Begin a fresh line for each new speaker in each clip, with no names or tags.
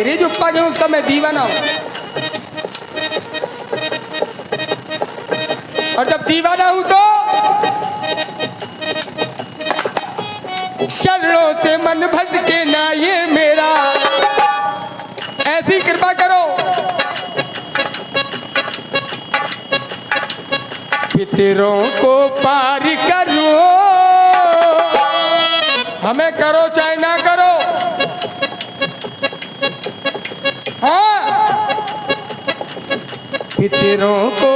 मेरे जो पग है उसका मैं दीवाना हूं। और जब दीवाना हूं तो चरणों से मन भटके ना ये मेरा, ऐसी कृपा करो। पितरों को पार करो, हमें करो चाहे ना करो। हाँ, पितरों को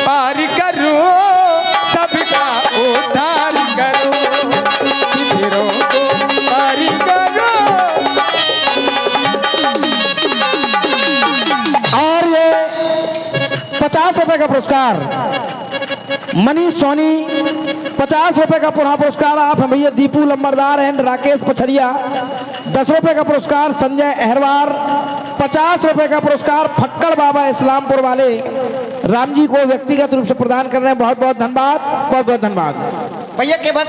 पार करो, सबका उद्धार करो। पितरों को पार करो।
और ये 50 रुपए का पुरस्कार मनीष सोनी, 50 रुपए का पुनः पुरस्कार आप हैं भैया दीपू लंबरदार एंड राकेश पछरिया, 10 रुपए का पुरस्कार संजय अहरवार, 50 रुपए का पुरस्कार फक्कड़ बाबा इस्लामपुर वाले राम जी को व्यक्तिगत रूप से प्रदान कर रहे हैं। बहुत बहुत धन्यवाद, बहुत बहुत धन्यवाद
भैया केवट।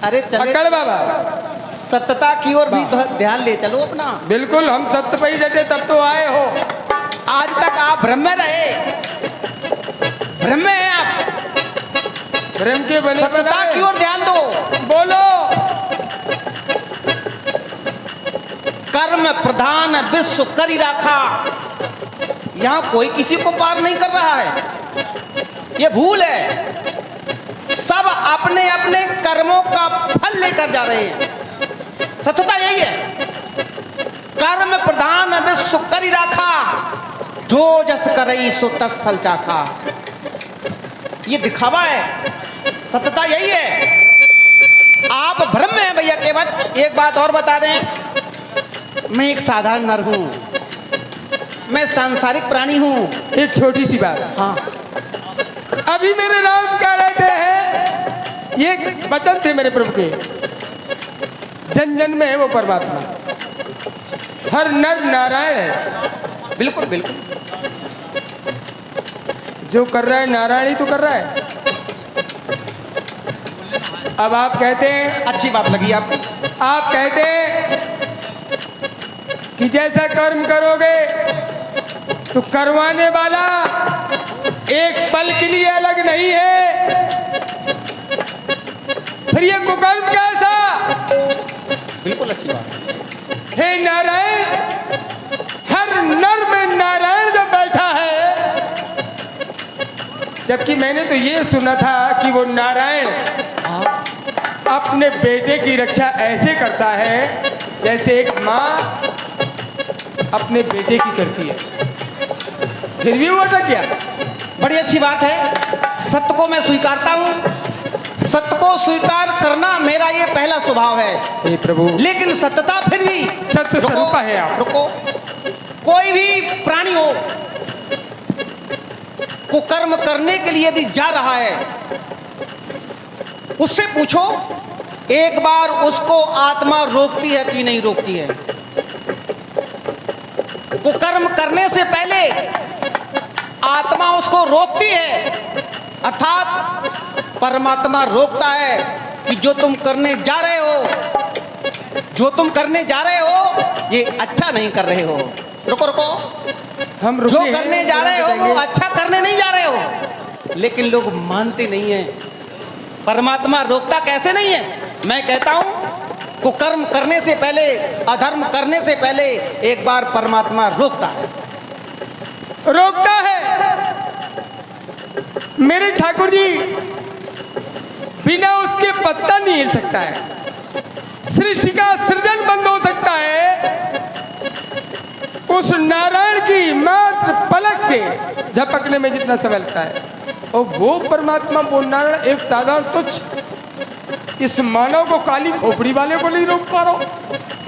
अरे चले
पकड़ बाबा,
सत्यता की ओर भी ध्यान ले चलो अपना।
बिल्कुल, हम सत्य पे ही डटे तब तो आए हो।
आज तक आप भ्रम में रहे, भ्रम में हैं आप।
प्रेम के बने
सत्यता की ओर ध्यान दो।
बोलो।
कर्म प्रधान विश्व करी राखा, यहां कोई किसी को पार नहीं कर रहा है, ये भूल है। सब अपने अपने कर्मों का फल लेकर जा रहे हैं। सत्यता यही है, कर्म प्रधान विश्व करी राखा, जो जस करई सो तस फल चाखा। ये दिखावा है, सत्यता यही है। आप भ्रम में हैं भैया केवट। एक बात और बता दें, मैं एक साधारण नर हूं, मैं सांसारिक प्राणी हूं।
एक छोटी सी बात,
हाँ,
अभी मेरे राम कह रहे थे, ये वचन थे मेरे प्रभु के, जन जन में है वो परमात्मा, हर नर नारायण है।
बिल्कुल बिल्कुल,
जो कर रहा है नारायण ही तो कर रहा है। अब आप कहते हैं,
अच्छी बात लगी आपको।
आप कहते हैं कि जैसा कर्म करोगे तो करवाने वाला एक पल के लिए अलग नहीं है, फिर ये कुकर्म कैसा?
बिल्कुल अच्छी बात।
हे नारायण, हर नर में नारायण जो बैठा है, जबकि मैंने तो ये सुना था कि वो नारायण अपने बेटे की रक्षा ऐसे करता है जैसे एक माँ अपने बेटे की करती है, फिर भी वो अटक गया।
बड़ी अच्छी बात है, सत्य को मैं स्वीकारता हूँ। सत्य को स्वीकार करना मेरा ये पहला स्वभाव है।
हे प्रभु,
लेकिन सत्यता फिर भी
सत्य स्वरूप है आप।
रुको, कोई भी प्राणी हो, कुकर्म करने के लिए यदि जा रहा है, उससे पूछो एक बार उसको आत्मा रोकती है कि नहीं रोकती है। कुकर्म करने से पहले आत्मा उसको रोकती है, अर्थात परमात्मा रोकता है कि जो तुम करने जा रहे हो, जो तुम करने जा रहे हो ये अच्छा नहीं कर रहे हो। रुको रुको,
हम
जो करने जा रहे हो वो अच्छा करने नहीं जा रहे हो, लेकिन लोग मानते नहीं है। परमात्मा रोकता कैसे नहीं है? मैं कहता हूं कुकर्म करने से पहले, अधर्म करने से पहले एक बार परमात्मा रोकता है।
रोकता है। मेरे ठाकुर जी, बिना उसके पत्ता नहीं हिल सकता है, सृष्टि का सृजन बंद हो सकता है उस नारायण की मात्र पलक से झपकने में जितना समय लगता है। और वो परमात्मा, वो नारायण एक साधारण तुच्छ इस मानव को, काली खोपड़ी वाले को नहीं रोक पा रहा।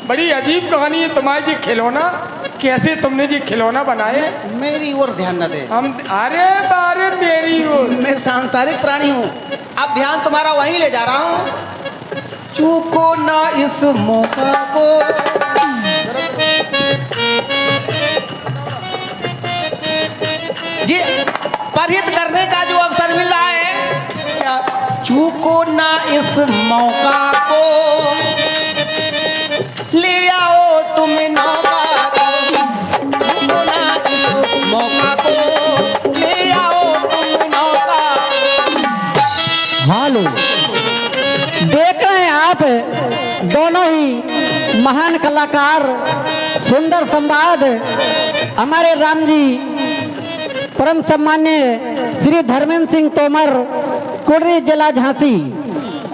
बड़ी अजीब कहानी है तुम्हारी जी खिलौना, कैसे तुमने जी खिलौना बनाए।
मेरी ओर ध्यान न दे।
हम अरे बारे मेरी ओर,
मैं सांसारिक प्राणी हूँ, अब ध्यान तुम्हारा वहीं ले जा रहा हूँ। चूको ना इस मौका को, जी परहित करने का जो अवसर मिल रहा है, चूको ना इस मौका को, ले आओ तुम नौका को।
महान कलाकार, सुंदर संवाद हमारे राम जी परम सम्मान्य श्री धर्मेंद्र सिंह तोमर, कुर्री जिला झांसी,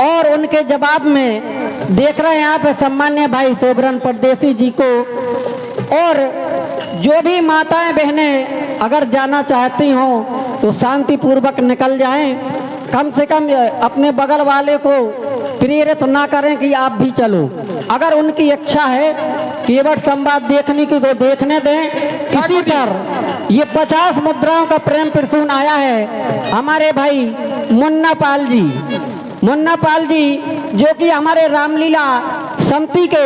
और उनके जवाब में देख रहे हैं यहाँ पे सम्मान्य भाई सोबरन परदेसी जी को। और जो भी माताएं बहनें अगर जाना चाहती हों तो शांति पूर्वक निकल जाएं, कम से कम अपने बगल वाले को प्रेरित ना करें कि आप भी चलो। अगर उनकी इच्छा है केवल संवाद देखने की तो देखने दें। इसी पर ये 50 मुद्राओं का प्रेम प्रसून आया है हमारे भाई मुन्ना पाल जी। मुन्ना पाल जी जो कि हमारे रामलीला समिति के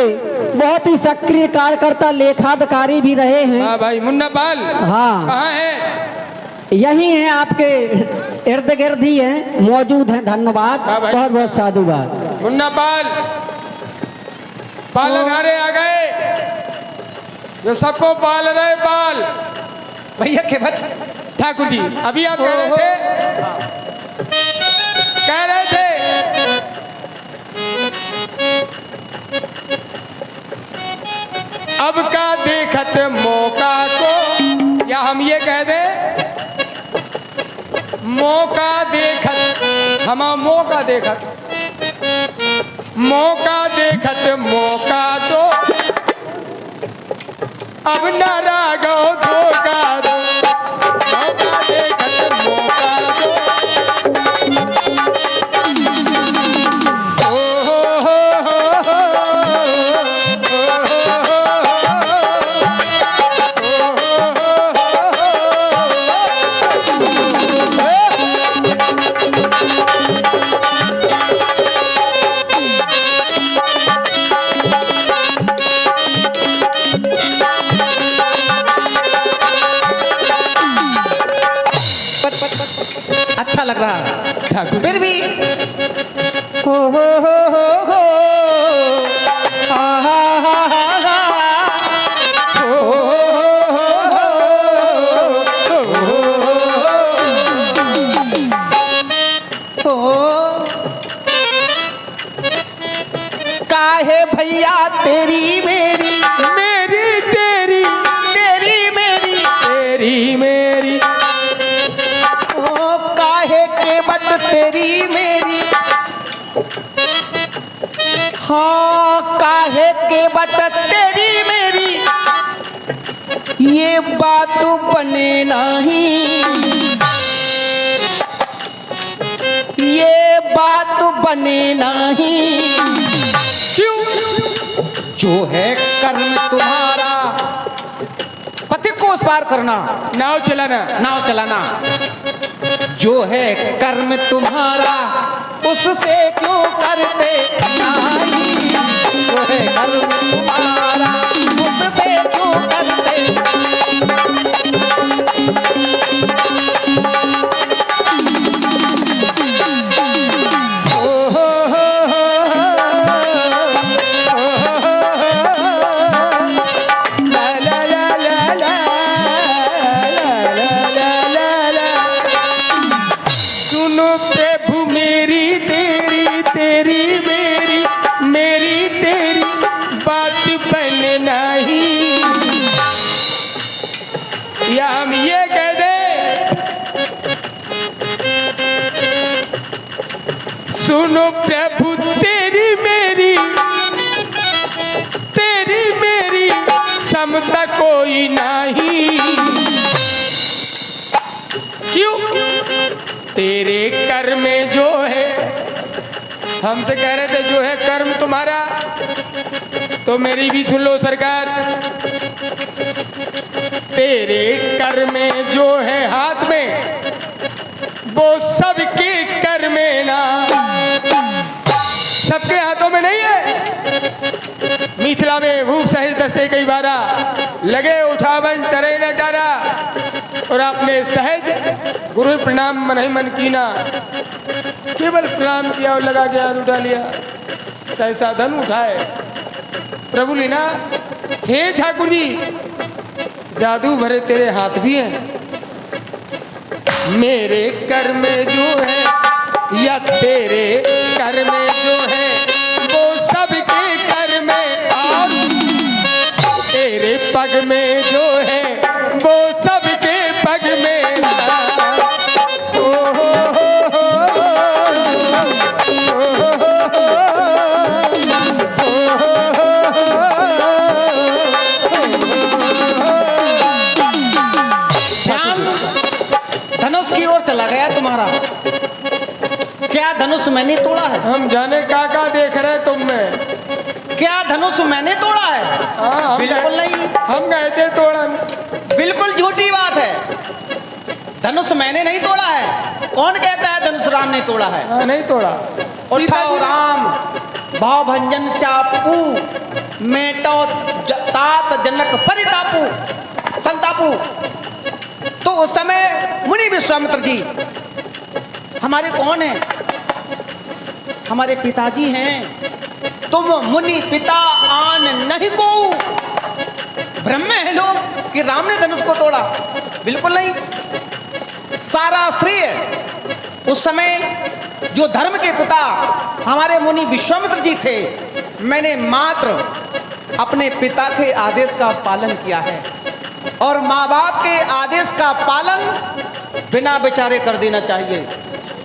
बहुत ही सक्रिय कार्यकर्ता, लेखाधिकारी भी रहे हैं।
हाँ भाई मुन्ना पाल,
हाँ,
कहाँ है?
यही है, आपके इर्द गिर्द ही हैं, मौजूद हैं। धन्यवाद,
हाँ भाई।
बहुत बहुत साधुवाद।
मुन्ना पाल, पालनहारे आ गए जो सबको पाल रहे पाल।
भैया केवट
ठाकुर जी अभी आप कह रहे थे अब का देखत मौका को, या हम ये कह दें मौका देखत, हम मौका देखत, मौका देखत मौका दो, अब न रागो धोखा दो, मौका देखत मौका दो।
अच्छा लग रहा है,
ठाकुर
फिर भी हो हा हा हा हा हो काहे भैया तेरी मेरी,
मेरी तेरी,
तेरी मेरी,
तेरी मेरी,
ओ काहे के बट तेरी मेरी, हाँ काहे के बट तेरी मेरी, ये बात बने नहीं, ये बात बने नहीं।
क्यों?
जो है कर्म तुम्हारा, पति को उस पार करना,
नाव चलाना,
नाव चलाना, जो है कर्म तुम्हारा उससे क्यों करते नहीं, जो है कर्म तुम्हारा उससे क्यों करते।
सुनो प्रभु मेरी तेरी, तेरी मेरी, मेरी तेरी बात बने नहीं, या हम ये कह दे सुनो प्रभु तेरी मेरी, तेरी मेरी समता कोई नहीं। क्यों? तेरे कर्म में जो है, हमसे कह रहे थे जो है कर्म तुम्हारा, तो मेरी भी सुन लो सरकार। तेरे कर्म में जो है हाथ में वो सबके कर्म में ना, सबके हाथों में नहीं है। मिथिला में भूप सहित दसे कई बारा लगे उठावन टरे न टारा, और आपने सहज गुरु प्रणाम मन ही मन कीना, केवल प्रणाम किया और लगा के हाथ उठा लिया, सहसा धन उठाए प्रभु लीना। हे ठाकुर जी जादू भरे तेरे हाथ भी है, मेरे कर में जो है या तेरे कर में जो है वो सबके कर में और जग में जो है वो सबके पग में। ओ हो
ध्यान धनुष की ओर चला गया तुम्हारा। क्या धनुष मैंने तोड़ा है?
हम जाने का देख रहे तुम में।
क्या धनुष मैंने तोड़ा है?
हाँ, हम
बिल्कुल
गए-
नहीं।
हम गए थे तोड़न।
बिल्कुल झूठी बात है। धनुष मैंने नहीं तोड़ा है। कौन कहता है धनुष राम ने तोड़ा है?
हाँ, नहीं तोड़ा। सीता
उठाओ
जी ने-
राम भाव भंजन चापू मेटो तात जनक परितापू संतापू। तो उस समय मुनि विश्वामित्र जी हमारे कौन है? हमारे पिताजी हैं। तुम मुनि पिता आन नहीं को ब्रह्म है लोग कि राम ने धनुष को तोड़ा? बिल्कुल नहीं। सारा श्रेय उस समय जो धर्म के पिता हमारे मुनि विश्वामित्र जी थे, मैंने मात्र अपने पिता के आदेश का पालन किया है। और माँ बाप के आदेश का पालन बिना बेचारे कर देना चाहिए।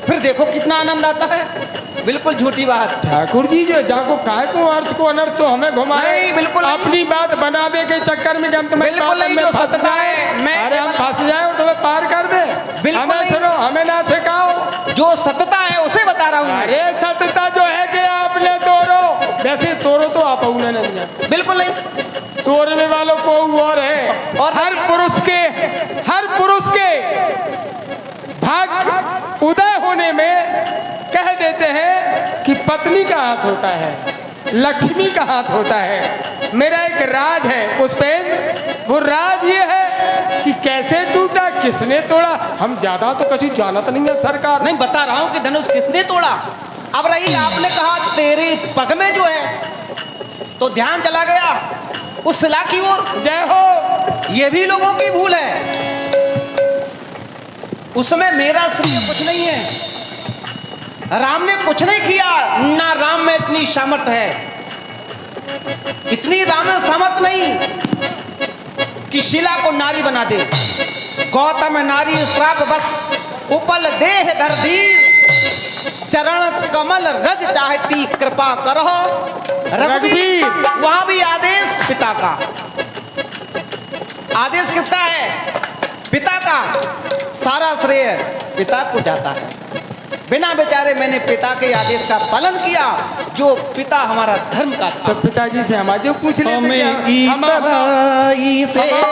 फिर देखो कितना आनंद आता है। बिल्कुल झूठी बात।
ठाकुर जी जो जाको काय को अर्थ को अनर्थ तो हमें घुमाए।
नहीं, बिल्कुल नहीं।
अपनी बात बनावे के चक्कर में कि हम तुम्हें
बिल्कुल नहीं, जो सत्य है, मैं
अरे हम फंस जाए और तुम्हें पार कर दे।
बिल्कुल
हमें
नहीं।
सुनो, हमें ना सिखाओ।
जो सत्यता है उसे बता रहा हूँ मैं।
अरे सत्यता जो है कि आपने तोड़ो, वैसे तोड़ो तो आप उन्हें नहीं है।
बिल्कुल नहीं।
तोड़ने वालों को और है।
और
हर पुरुष के भाग उदय होने में कह देते हैं कि पत्नी का हाथ होता है, लक्ष्मी का हाथ होता है। मेरा एक राज है पुष्पेंद्र, वो राज ये है कि कैसे टूटा, किसने तोड़ा, हम ज्यादा तो कभी जानत नहीं है सरकार।
नहीं, बता रहा हूँ कि धनुष किसने तोड़ा। अब रही आपने कहा तेरे पग में जो है, तो ध्यान चला गया उस शिला की ओर।
जय हो।
ये भी लोगों की भूल है। उसमें मेरा श्रेय कुछ नहीं है। राम ने कुछ नहीं किया ना। राम में इतनी सामर्थ है, इतनी राम में सामर्थ नहीं कि शिला को नारी बना दे। गौतम नारी श्राप बस उपल देह धर धीर, चरण कमल रज चाहती कृपा करो रघुवीर। वहां भी आदेश पिता का। आदेश किसका है? पिता का। सारा श्रेय पिता को जाता है। बिना बेचारे मैंने पिता के आदेश का पालन किया, जो पिता हमारा धर्म का था।
तो पिताजी से हम जो पूछ लेते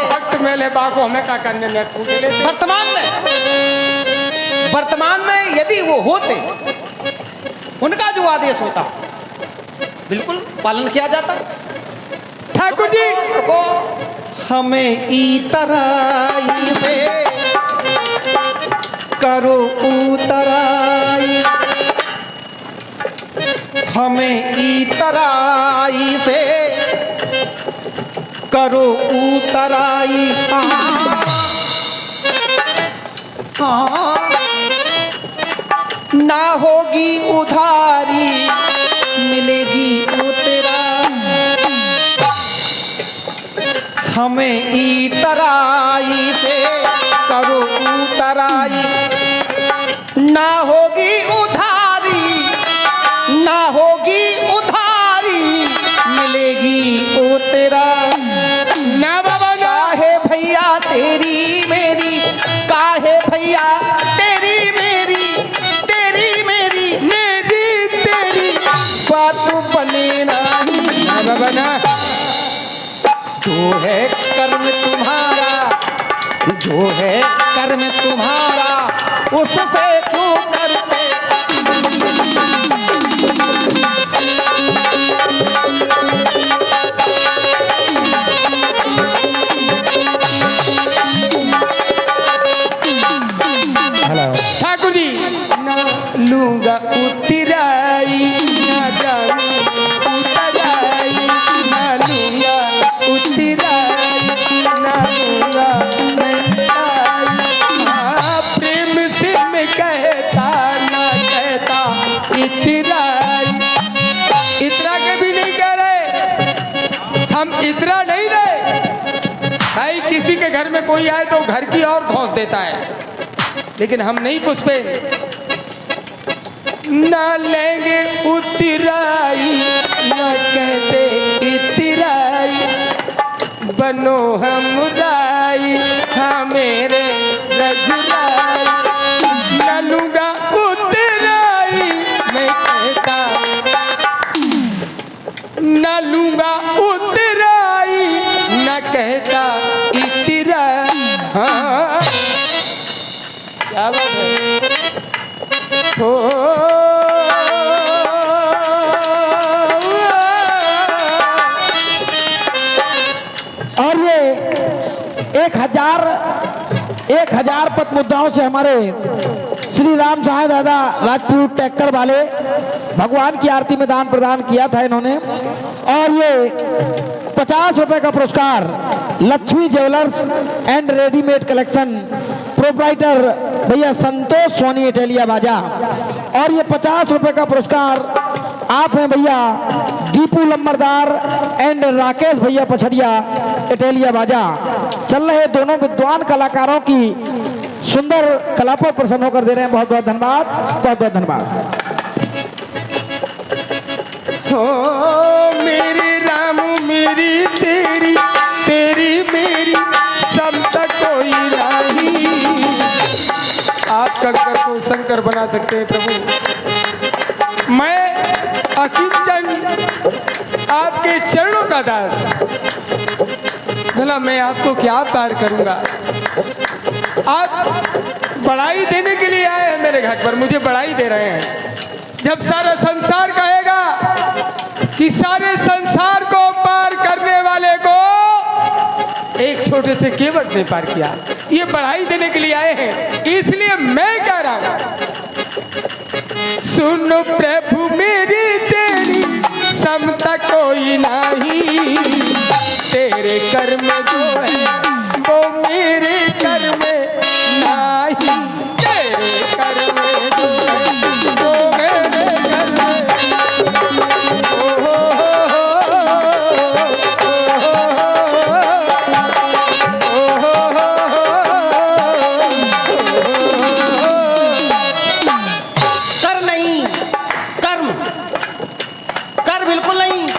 भक्त मेले बाको हमें क्या करने में पूछ लेते।
वर्तमान में यदि वो होते, उनका जो आदेश होता बिल्कुल पालन किया जाता।
ठाकुर जी
को हमें इतराई से करो उतराई, हमें इतराई से करो उतराई। हाँ, ना होगी उधारी मिलेगी उतरा, हमें इतराई से करो उतराई। ना होगी उधारी, ना होगी उधारी मिलेगी उतरा।
ना बाबा ना।
काहे भैया तेरी मेरी, काहे भैया तेरी मेरी, तेरी मेरी
मेरी तेरी
बात बने नहीं।
ना बाबा ना।
जो है कर्म तुम्हारा, जो है कर्म तुम्हारा, उससे क्यों करते।
ठाकुर जी ना लूंगा उतराई, ना जाऊं उतराई, ना लूंगा उतराई, ना लूंगा मैं आई। हाँ, प्रेम से मैं कहता ना कहता इतराई। इतरा के भी नहीं कह रहे, हम इतरा नहीं रहे। भाई किसी के घर में कोई आए तो घर की और धौंस देता है, लेकिन हम नहीं पुष्पेन। ना लेंगे उतराई ना कहते इतराई, बनो हम राई हाँ मेरे रघुराई। ना लूंगा उतराई मैं कहता, ना लूंगा उतराई ना कहता इतराई। हाँ क्या बात है। हो
और ये 1000 पद मुद्राओं से हमारे श्री राम सहाय दादा राजपूत ट्रैक्टर वाले भगवान की आरती में दान प्रदान किया था इन्होंने। और ये 50 रुपए का पुरस्कार Lakshmi jewellers and readymade collection proprietor भैया संतोष सोनी इटालिया बाजा। और ये 50 रुपए का पुरस्कार आप हैं भैया दीपू लंबरदार एंड राकेश भैया पछड़िया इटालिया बाजा। चल रहे दोनों विद्वान कलाकारों की सुंदर कला पर प्रसन्न होकर दे रहे हैं। बहुत बहुत धन्यवाद, बहुत बहुत धन्यवाद।
हो मेरे राम मेरी तेरी तेरी मेरी समता कोई नहीं। आप कंकर को शंकर बना सकते हैं प्रभु। मैं अकिंचन आपके चरणों का दास, भला मैं आपको क्या प्यार करूंगा। आप बड़ाई देने के लिए आए हैं मेरे घर पर, मुझे बड़ाई दे रहे हैं। जब सारा संसार कहेगा कि सारे संसार को पार करने वाले को एक छोटे से केवट ने पार किया, ये बढ़ाई देने के लिए आए हैं। इसलिए मैं कह रहा हूं, सुनो प्रभु मेरी तेरी समता कोई नहीं। तेरे कर में जो है वो मेरे कर में नहीं। तेरे कर में जो है वो मेरे कर में।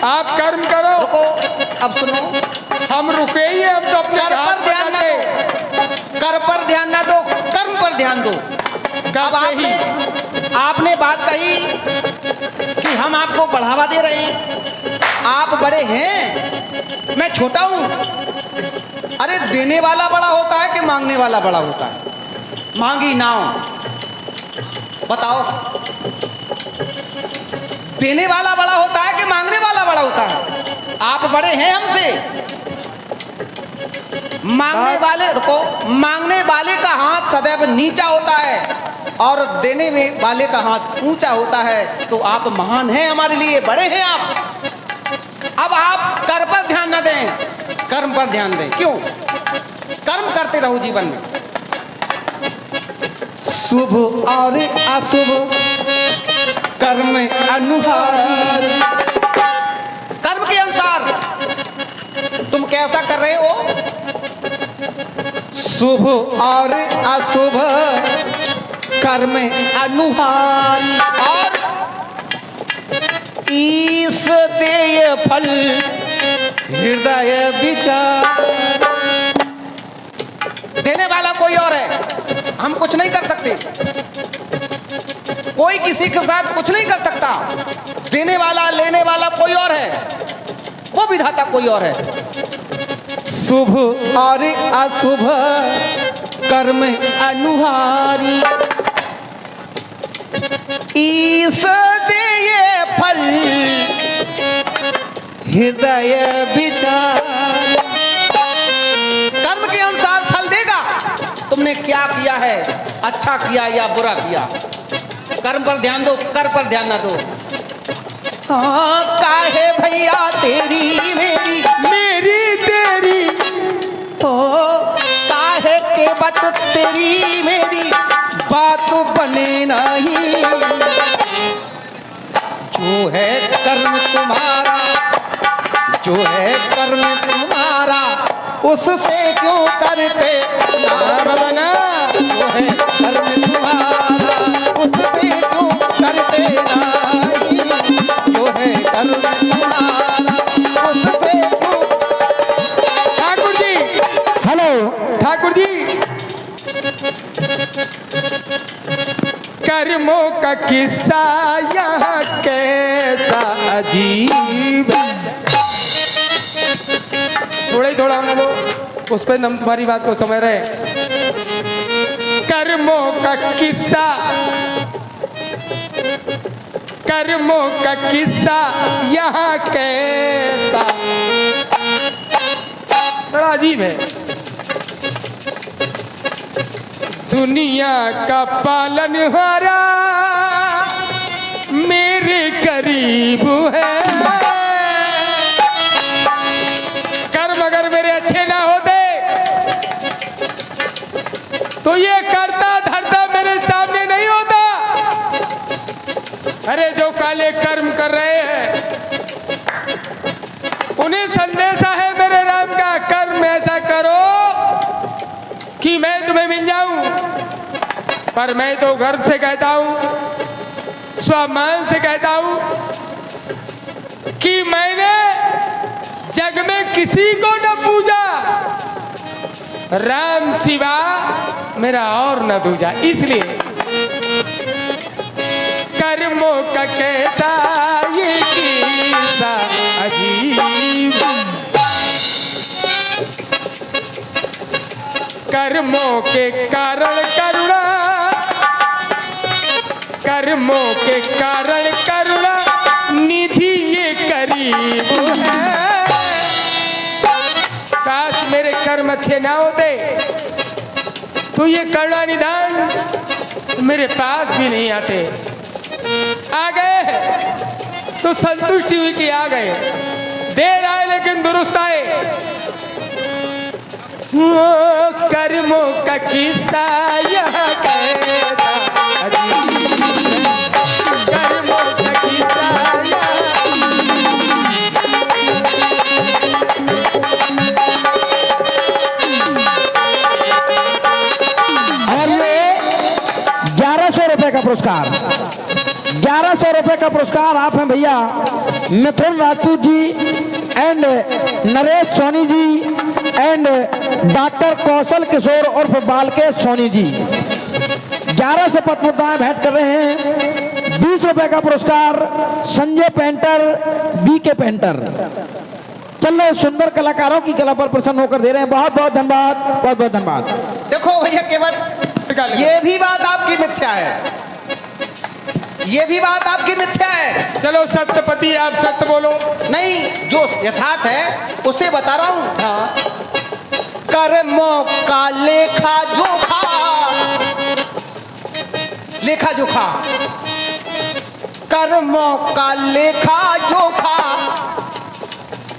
आप कर्म करो।
रुको, अब सुनो,
हम रुके ही हैं, हम तो अपने
कर पर ध्यान ना दो, कर पर ध्यान ना दो, कर्म पर ध्यान दो। अब आपने बात कही कि हम आपको बढ़ावा दे रहे हैं, आप बड़े हैं मैं छोटा हूं। अरे देने वाला बड़ा होता है कि मांगने वाला बड़ा होता है? मांगी नाव बताओ, देने वाला बड़ा होता है कि मांगने वाला बड़ा होता है? आप बड़े हैं हमसे। मांगने वाले, रुको, मांगने वाले का हाथ सदैव नीचा होता है और देने वाले का हाथ ऊंचा होता है। तो आप महान हैं हमारे लिए, बड़े हैं आप। अब आप कर पर ध्यान न दें, कर्म पर ध्यान दें। क्यों? कर्म करते रहो जीवन में, शुभ और अशुभ कर्म अनुसार। कर्म के अनुसार तुम कैसा कर रहे हो, शुभ और अशुभ कर्म अनुसार। और ईश देय फल हृदय विचार। देने वाला कोई और है, हम कुछ नहीं कर सकते। कोई किसी के साथ कुछ नहीं कर सकता। देने वाला लेने वाला कोई और है, वो विधाता कोई और है। शुभ और अशुभ कर्म अनुहारी, ईश देय फल हृदय विचार। कर्म के अनुसार फल देगा। तुमने क्या किया है, अच्छा किया या बुरा किया। कर्म पर ध्यान दो, कर पर ध्यान ना दो। हाँ काहे भैया तेरी मेरी
मेरी तेरी,
ओ काहे के बट तेरी मेरी बात बने नहीं। जो है कर्म तुम्हारा, जो है कर्म तुम्हारा उससे क्यों करते
बाबा ना
जो है कर्म तुम्हारा, उससे क्यों करते नहीं, जो है कर्म तुम्हारा, उससे क्यों।
ठाकुर जी,
हेलो
ठाकुर जी, कर्मों का किस्सा यहाँ कैसा अजीब है। थोड़ा ही थोड़ा होने दो, उस पर हम तुम्हारी बात को समझ रहे हैं। कर्मों का किस्सा, कर्मों का किस्सा यहाँ कैसा, बड़ा अजीब है। दुनिया का पालनहारा मेरे करीब है। कर्म अगर मेरे अच्छे ना होते तो ये करता धरता मेरे सामने नहीं होता। अरे जो काले कर्म कर रहे हैं उन्हें संदेशा है मेरे राम का, कर्म ऐसा करो कि मैं तुम्हें मिल जाऊं। पर मैं तो गर्व से कहता हूं, स्वाभिमान से कहता हूं कि मैंने जग में किसी को न पूजा, राम सिवा मेरा और न दूजा। इसलिए कर्मों का कैसा ये किस्सा अजीब, कर्मों के कारण करुणा, कर्मों के कारण करुणा निधि ये करीब है। काश मेरे कर्म अच्छे ना होते तो ये करुणा निधान मेरे पास भी नहीं आते। आ गए तो संतुष्टि हुई कि आ गए, देर आए लेकिन दुरुस्त आए। कर्मों का किस्सा यहाँ कैसा अजीब, कर्मों का किस्सा
और ये 1100 रुपए का पुरस्कार, 1100 रुपए का पुरस्कार आप हैं भैया Mithun Rajput ji and Naresh Soni ji and doctor Kaushal Kishore उर्फ बालकेश सोनी जी। 1100 पदमुद्राएं भेंट कर रहे हैं। 20 रुपए का पुरस्कार संजय पेंटर, बी के पेंटर। चल रहे सुंदर कलाकारों की कला पर प्रसन्न होकर दे रहे हैं। बहुत बहुत धन्यवाद, बहुत बहुत धन्यवाद।
देखो भैया केवल ये भी बात आपकी मिथ्या है, ये भी बात आपकी मिथ्या है।
चलो सत्यपति आप सत्य बोलो।
नहीं, जो यथार्थ है उसे बता रहा हूं। कर्मों का लेखा जोखा, लेखा जोखा, कर्मों का लेखा जोखा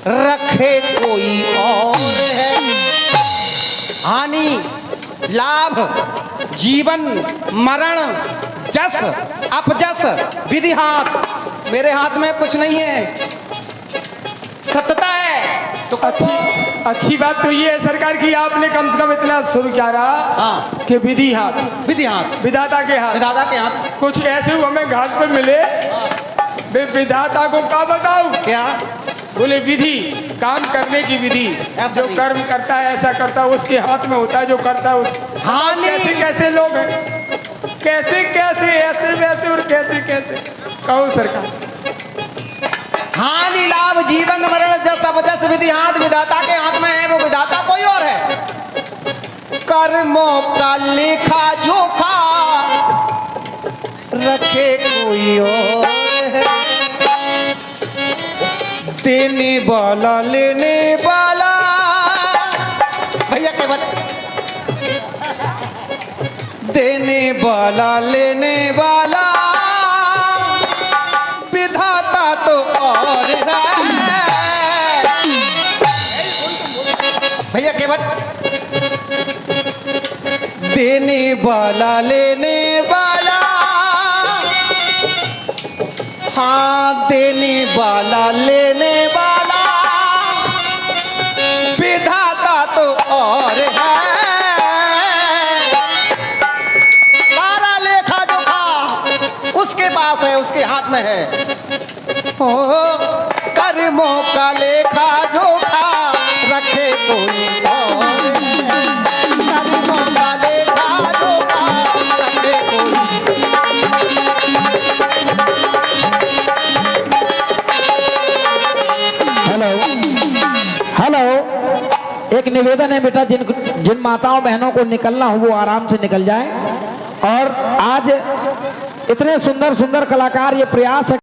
रखे कोई और है। हानि लाभ जीवन मरण जस अपजस विधि हाथ, मेरे हाथ में कुछ नहीं है, सत्यता है। तो
अच्छी बात तो ये है सरकार की आपने कम से कम इतना शुरू किया रहा
हाँ
कि विधि हाथ,
विधि हाथ,
विधाता के हाथ।
दादा के हाथ।
कुछ ऐसे हमें घाट पे मिले, वे विधाता को क्या बताऊं,
क्या
बोले विधि, काम करने की विधि। जो कर्म करता है ऐसा करता है, उसके हाथ में होता है, जो करता है उस।
हानि
कैसे कैसे लोग हैं, कैसे कैसे ऐसे वैसे और कैसे कैसे, कहो सरकार।
हानि लाभ जीवन मरण जस अपजस विधि हाथ, विधाता के हाथ में है, वो विधाता कोई और है। कर्मों का लेखा जोखा रखे कोई और है। देने वाला लेने वाला, भैया केवल देने वाला लेने वाला विधाता तो और है। भैया केवल देने वाला लेने वाला, हाँ देने वाला लेने वाला विधाता तो पास है, उसके हाथ में है। ओ कर्मों का लेखा जोखा रखे कोई और, कर्मों का लेखा जोखा रखे कोई।
हेलो हेलो, एक निवेदन है बेटा, जिन माताओं बहनों को निकलना हो वो आराम से निकल जाए। और आज इतने सुंदर सुंदर कलाकार, ये प्रयास है